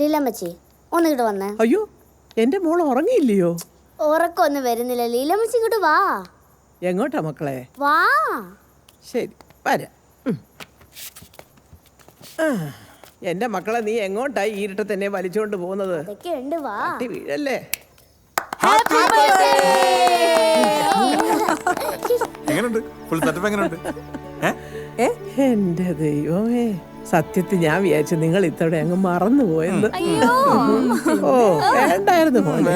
ലീലമ്മച്ചി ഒന്നിങ്ങോട്ട് വന്നേ. അയ്യോ, എന്റെ മോൾ ഉറങ്ങിയില്ലയോ? ഉറക്കൊന്നും വരുന്നില്ല. ലീലമ്മച്ചി ഇങ്ങോട്ട് വാ. എങ്ങോട്ടാ മക്കളെ? വാ. ശരി, വരാം. എന്റെ മക്കളെ, നീ എങ്ങോട്ടായി ഈ ഇരുട്ട തന്നെ വലിച്ചുകൊണ്ട് പോകുന്നത്? അതൊക്കെ ഉണ്ട്, വാ. വീഴല്ലേ. എങ്ങനെയുണ്ട്? ഫുൾ സെറ്റപ്പ് എങ്ങനെയുണ്ട്? എന്റെ ദൈവമേ, സത്യത്തിൽ ഞാൻ വിചാരിച്ചു നിങ്ങൾ ഇത്തവണ അങ്ങ് മറന്നുപോയെന്ന്. ഓ, വേണ്ടായിരുന്നു മോനെ.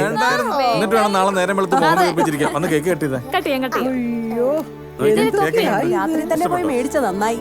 എന്നിട്ട് വേണം നാളെ നേരം വെളുത്ത് മോനെ ഏൽപ്പിച്ചിരിക്കാം. അന്ന് കേക്ക് കെട്ടിയതാ. അയ്യോ, രാത്രി തന്നെ പോയി മേടിച്ച നന്നായി.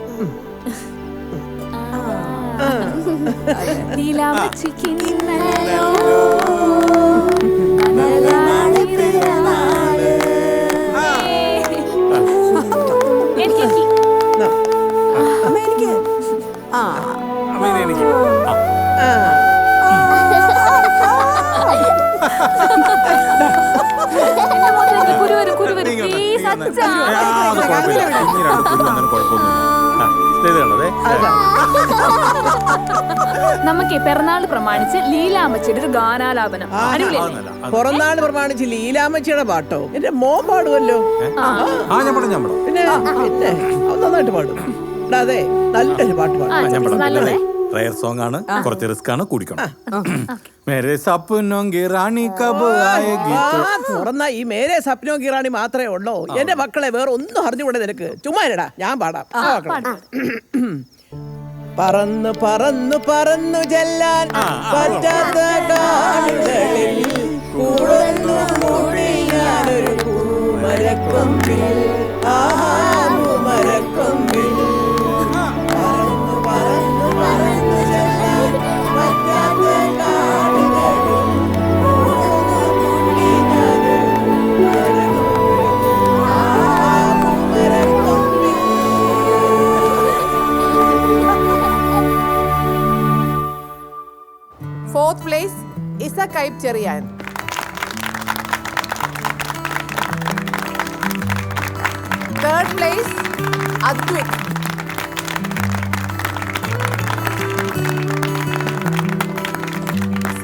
നമുക്ക് പിറന്നാള് പ്രമാണിച്ച് ലീലാമ്മച്ചിയുടെ ഒരു ഗാനാലാപനം. പിറന്നാള് പ്രമാണിച്ച് ലീലാമ്മച്ചിയുടെ പാട്ടോ? എന്റെ മോൻ പാടുമല്ലോ. പിന്നെ നന്നായിട്ട് പാടും. അതെ, നല്ലൊരു പാട്ട് പാടും. റയർ സോങ് ആണ്, കുറച്ച് റിസ്ക് ആണ്, കൂടിക്കണം. മേരെ സപ്നോं की रानी कब आएगी? തുറന്ന ഈ മേരെ സപ്നോ കി റാണി മാത്രമേ ഉള്ളൂ. എന്റെ മക്കളെ വേറെ ഒന്നും അറിഞ്ഞുകൂടെ നിനക്ക്? ചുമ്മാ ഇരടാ, ഞാൻ പാടാം. പറന്നു പറന്നു പറന്നു ചെല്ലാൻ പറ്റാത്ത കാടുകളിൽ കൂടുന്നു മൂടി ഞാനൊരു പൂമരക്കൊമ്പിൽ. ആഹാ, പൂമരക്കൊമ്പിൽ. പറന്നു പറന്നു പറന്നു ചെല്ലാൻ പറ്റാത്ത കാടുകളിൽ കൂടുന്നു മൂടി ഞാനൊരു പൂമരക്കൊമ്പിൽ. ആഹാ, പൂമരക്കൊമ്പിൽ. Fourth place, Isa Kaip Cheriyan. Third place, Advik.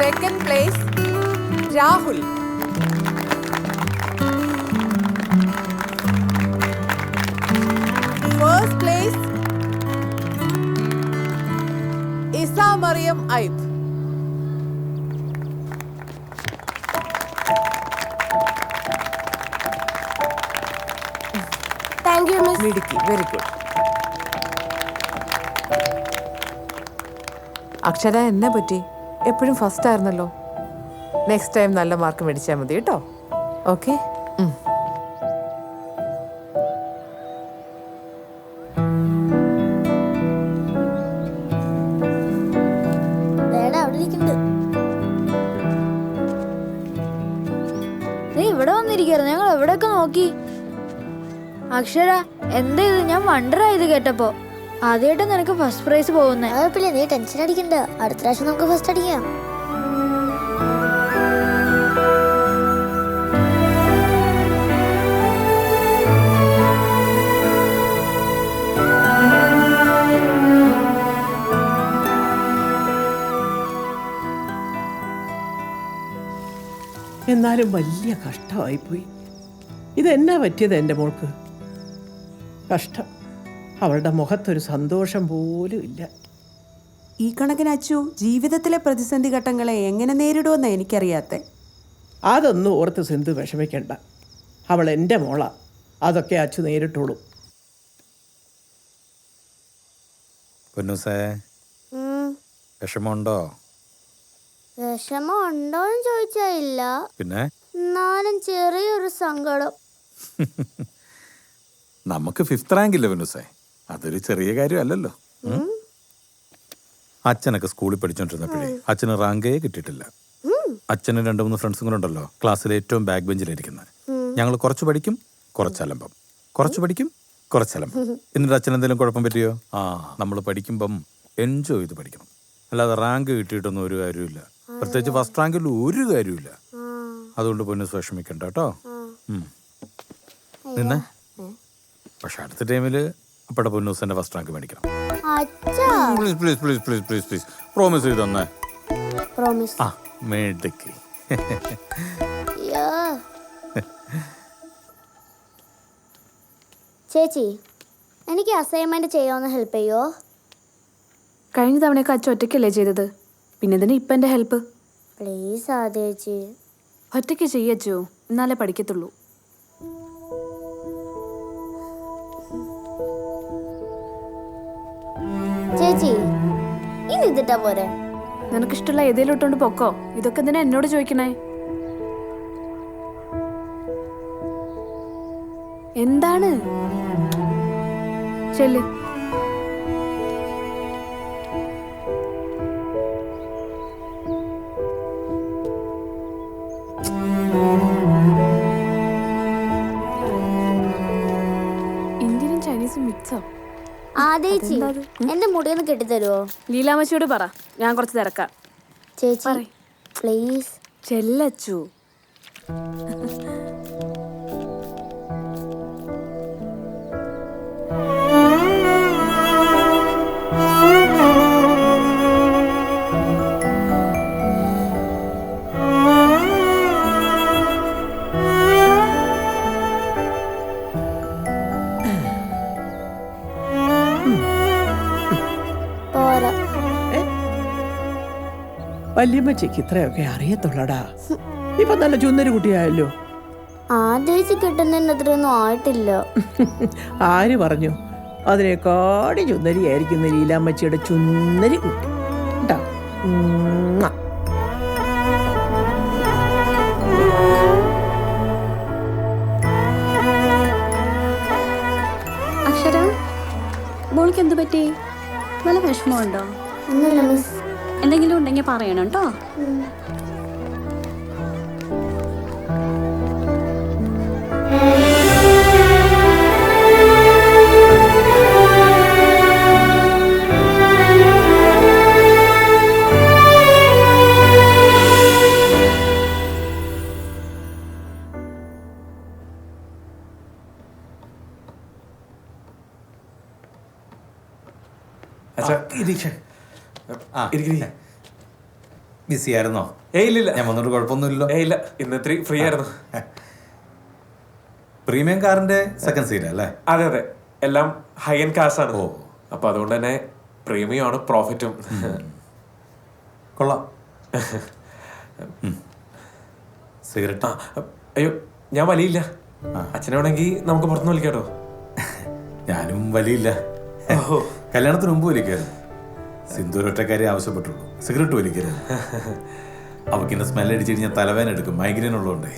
Second place, Rahul. First place, Isa Mariam Aib. Thank you miss. മിടുക്കി, വെരി ഗുഡ്. അക്ഷര, എന്നെ പറ്റി എപ്പോഴും ഫസ്റ്റ് ആയിരുന്നല്ലോ. നെക്സ്റ്റ് ടൈം നല്ല മാർക്ക് മേടിച്ചാൽ മതി കേട്ടോ. ഓക്കെ. അവിടെ ഇരിക്കുന്നുണ്ട്. നീ ഇവിടെ വന്നിരിക്കായിരുന്നു. ഞങ്ങൾ എവിടെയൊക്കെ നോക്കി. അക്ഷര, എന്താ ഇത്? ഞാൻ വണ്ടറായത് കേട്ടപ്പോ. ആദ്യമായിട്ട് നിനക്ക് ഫസ്റ്റ് പ്രൈസ് പോകുന്നേ. കുഴപ്പമില്ല, നീ ടെൻഷൻ അടിക്കണ്ട. അടുത്ത പ്രാവശ്യം നമുക്ക് ഫസ്റ്റ് അടിക്കാം. എന്നാലും വലിയ കഷ്ടമായിപ്പോയി. ഇതെന്നാ പറ്റിയത് എൻ്റെ മോൾക്ക്? കഷ്ടം. അവളുടെ മുഖത്തൊരു സന്തോഷം പോലും ഇല്ല. ഈ കണക്കിന് അച്ചു ജീവിതത്തിലെ പ്രതിസന്ധി ഘട്ടങ്ങളെ എങ്ങനെ നേരിടുമെന്ന് എനിക്കറിയാത്ത. അതൊന്നും ഓർത്ത് സിന്ധു വിഷമിക്കണ്ട. അവൾ എൻ്റെ മോളാ. അതൊക്കെ അച്ചു നേരിട്ടോളും. വിഷമമുണ്ടോ? വിഷമം ഉണ്ടോന്ന് ചോദിച്ചാ ഇല്ല. പിന്നെ എന്നാലും ചെറിയൊരു സങ്കടം. നമുക്ക് 5th റാങ്ക് ഇല്ല വിനുസേ, അതൊരു ചെറിയ കാര്യമല്ലല്ലോ. അച്ഛനൊക്കെ സ്കൂളിൽ പഠിച്ചോണ്ടിരുന്നപ്പോഴേ അച്ഛന് റാങ്കേ കിട്ടിയിട്ടില്ല. അച്ഛന് 2-3 ഫ്രണ്ട്സും കൂടെ ഉണ്ടല്ലോ ക്ലാസ്സിലെ ഏറ്റവും ബാക്ക് ബെഞ്ചിലിരിക്കുന്നത്. ഞങ്ങൾ കുറച്ച് പഠിക്കും, കുറച്ചലമ്പം, കുറച്ച് പഠിക്കും, കുറച്ചലമ്പം. എന്നിട്ട് അച്ഛൻ എന്തെങ്കിലും കുഴപ്പം പറ്റിയോ? നമ്മൾ പഠിക്കുമ്പം എൻജോയ് ചെയ്ത് പഠിക്കണം, അല്ലാതെ റാങ്ക് കിട്ടിയിട്ടൊന്നും ഒരു കാര്യമില്ല. പ്രത്യേകിച്ച് ഫസ്റ്റ് റാങ്കിൽ ഒരു കാര്യമില്ല. അതുകൊണ്ട് പൊന്നൂസ് വിഷമിക്കണ്ട കേട്ടോ. നിന്നെ പക്ഷെ അടുത്ത ടൈമിൽ അപ്പടെ പൊന്നൂസിന്റെ ഫസ്റ്റ് റാങ്ക് മേടിക്കണം. Please please please please please please promise ചെയ്ത് തന്നെ. പ്രോമിസ്. ആ മേടക്ക്. ചേച്ചി, എനിക്ക് അസൈൻമെന്റ് ചെയ്യാവുന്ന ഹെൽപ്പ് ചെയ്യോ? കഴിഞ്ഞ തവണയൊക്കെ അച്ഛൻ ഒറ്റയ്ക്കല്ലേ ചെയ്തത്, പിന്നെ ഇതിന് ഇപ്പം എൻ്റെ ഹെൽപ്പ്. പ്ലീസ് ആ ചേച്ചി. ഒറ്റയ്ക്ക് ചെയ്യച്ചോ, എന്നാലേ പഠിക്കത്തുള്ളൂ. ചേച്ചി, ഇനി ഇതിട്ടാ പോരെ? നിനക്കിഷ്ടമുള്ള ഏതേലും ഇട്ടോണ്ട് പൊക്കോ. ഇതൊക്കെ എന്തിനാ എന്നോട് ചോദിക്കണേ? എന്താണ്? ചെല്ല്. ഇന്ത്യനും ചൈനീസും മിക്സോ? ആ ചേച്ചി, എന്റെ മുടിയൊന്ന് കെട്ടിത്തരുവോ? ലീലാമ്മച്ചിയോട് പറ, ഞാൻ കുറച്ച് തിരക്കാം. ചേച്ചി പറയ്. പ്ലീസ്. ചെല്ലച്ചു. പോരാ. വല്യമ്മച്ചയ്ക്ക് ഇത്രയൊക്കെ അറിയത്തുള്ളടാ. ഇപ്പൊ നല്ല ചുന്നരി കുട്ടിയായല്ലോ. ആ ചേച്ചി കിട്ടുന്നതിന് അത്രയൊന്നും ആയിട്ടില്ല. ആര് പറഞ്ഞു? അതിനേക്കാടി ചുന്നരിയായിരിക്കുന്ന ലീലാമ്മച്ചിയുടെ ചുന്നരി കുട്ടി ട്ടാ. ഉമ്മാ. അക്ഷര, മോൾക്ക് എന്ത് പറ്റി? നല്ല വിഷമമുണ്ടോ? ഒന്നുമില്ല മിസ്. എന്തെങ്കിലും ഉണ്ടെങ്കിൽ പറയണം കേട്ടോ. ബിസി ആയിരുന്നോ? ഇല്ല ഞാൻ വന്നിട്ട് കുഴപ്പമൊന്നുമില്ലല്ലോ. ഇല്ല, ഇന്ന് ഇത്തിരി ഫ്രീ ആയിരുന്നു. പ്രീമിയം കാറിന്റെ സെക്കൻഡ് സീറ്റ് അല്ലേ? അതെ അതെ, എല്ലാം ഹൈ എൻഡ് കാസ് ആണ്. ഓ, അപ്പൊ അതുകൊണ്ട് തന്നെ പ്രീമിയം ആണ് പ്രോഫിറ്റും. കൊള്ളാം. സിഗരറ്റ്? അയ്യോ, ഞാൻ വലിയില്ല. അച്ഛനെ വേണമെങ്കിൽ നമുക്ക് പുറത്തുനിന്ന് വലിക്കാട്ടോ. ഞാനും വലിയില്ല. കല്യാണത്തിന് മുമ്പ് വലിക്കായിരുന്നു. സിന്ധു ഒറ്റക്കാരെ ആവശ്യപ്പെട്ടുള്ളൂ, സിഗരറ്റ് വലിക്കരുത്. അവക്കിന്റെ സ്മെല്ല് അടിച്ചു കഴിഞ്ഞാൽ തലവേന എടുക്കും, മൈഗ്രെയിൻ ഉള്ളതുകൊണ്ടേ.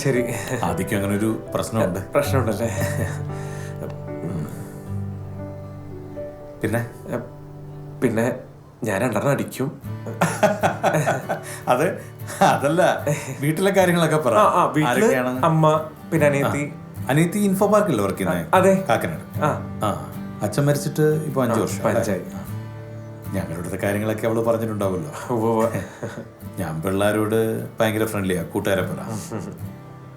ശരി, ആദ്യം അങ്ങനെ ഒരു പ്രശ്നമുണ്ട്. പ്രശ്നമുണ്ടല്ലേ? പിന്നെ പിന്നെ ഞാൻ 2 അടിക്കും. അതല്ല, വീട്ടിലെ കാര്യങ്ങളൊക്കെ പറ. വീട്ടില് അമ്മ, പിന്നെ അനിയത്തി. അനിയത്തി ഇൻഫോ പാർക്കില്ല വർക്ക് ചെയ്യുന്നത്? അതെ, കാക്കനാട്. അച്ഛൻ മരിച്ചിട്ട് ഇപ്പൊ 5 വർഷം. 5 ഞങ്ങളുടെ കാര്യങ്ങളൊക്കെ അവള് പറഞ്ഞിട്ടുണ്ടാവുമല്ലോ. ഞാൻ പിള്ളേരോട് ഭയങ്കര ഫ്രണ്ട്ലിയാ, കൂട്ടുകാരെ പോലെ.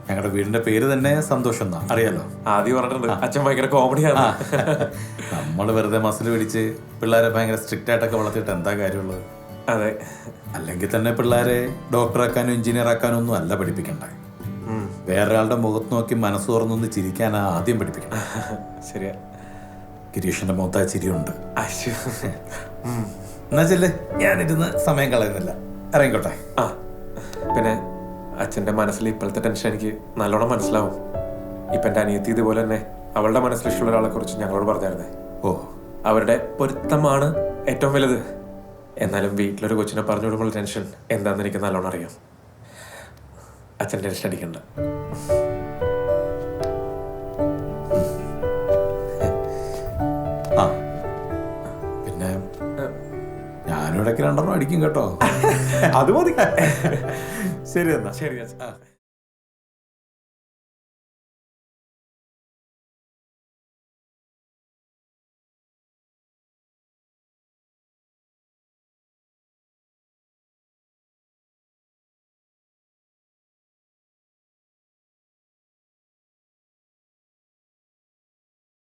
ഞങ്ങളുടെ വീടിന്റെ പേര് തന്നെ സന്തോഷം എന്നാ, അറിയാലോ. ആദ്യം പറഞ്ഞിട്ടുണ്ട് അച്ഛൻ ഭയങ്കര കോമഡിയാണ്. നമ്മള് വെറുതെ മസിൽ പിടിച്ച് പിള്ളേരെ ഭയങ്കര സ്ട്രിക്റ്റ് ആയിട്ടൊക്കെ വളർത്തിയിട്ട് എന്താ കാര്യമുള്ളത്? അതെ, അല്ലെങ്കിൽ തന്നെ പിള്ളേരെ ഡോക്ടറാക്കാനും എഞ്ചിനീയർ ആക്കാനും ഒന്നും അല്ല പഠിപ്പിക്കണ്ടേ. വേറൊരാളുടെ മുഖത്ത് നോക്കി മനസ്സ് തുറന്നൊന്ന് ചിരിക്കാനാ ആദ്യം പഠിപ്പിക്കണം. ശരിയാ. ഗിരീഷിന്റെ മുഖത്ത് ആ ചിരിയുണ്ട്. എന്നാ ചെല്ലേ, ഞാനിരുന്ന് സമയം കളയുന്നില്ല, ഇറങ്ങിക്കോട്ടെ. പിന്നെ അച്ഛൻ്റെ മനസ്സിൽ ഇപ്പോഴത്തെ ടെൻഷൻ എനിക്ക് നല്ലോണം മനസ്സിലാവും. ഇപ്പം എൻ്റെ അനിയത്തി ഇതുപോലെ തന്നെ അവളുടെ മനസ്സിലിഷ്ടമുള്ള ഒരാളെ കുറിച്ച് ഞങ്ങളോട് പറഞ്ഞായിരുന്നേ. അവരുടെ പൊരുത്തമാണ് ഏറ്റവും വലുത്. എന്നാലും വീട്ടിലൊരു കൊച്ചിനെ പറഞ്ഞു വിടുമ്പോൾ ടെൻഷൻ എന്താണെന്ന് എനിക്ക് നല്ലോണം അറിയാം. അച്ഛൻ ടെൻഷൻ അടിക്കണ്ട. പിന്നെ ഞാനിടയ്ക്ക് 2 അടിക്കും കേട്ടോ. അത് മതി. ശരി എന്നാ. ശരി അച്ഛൻ.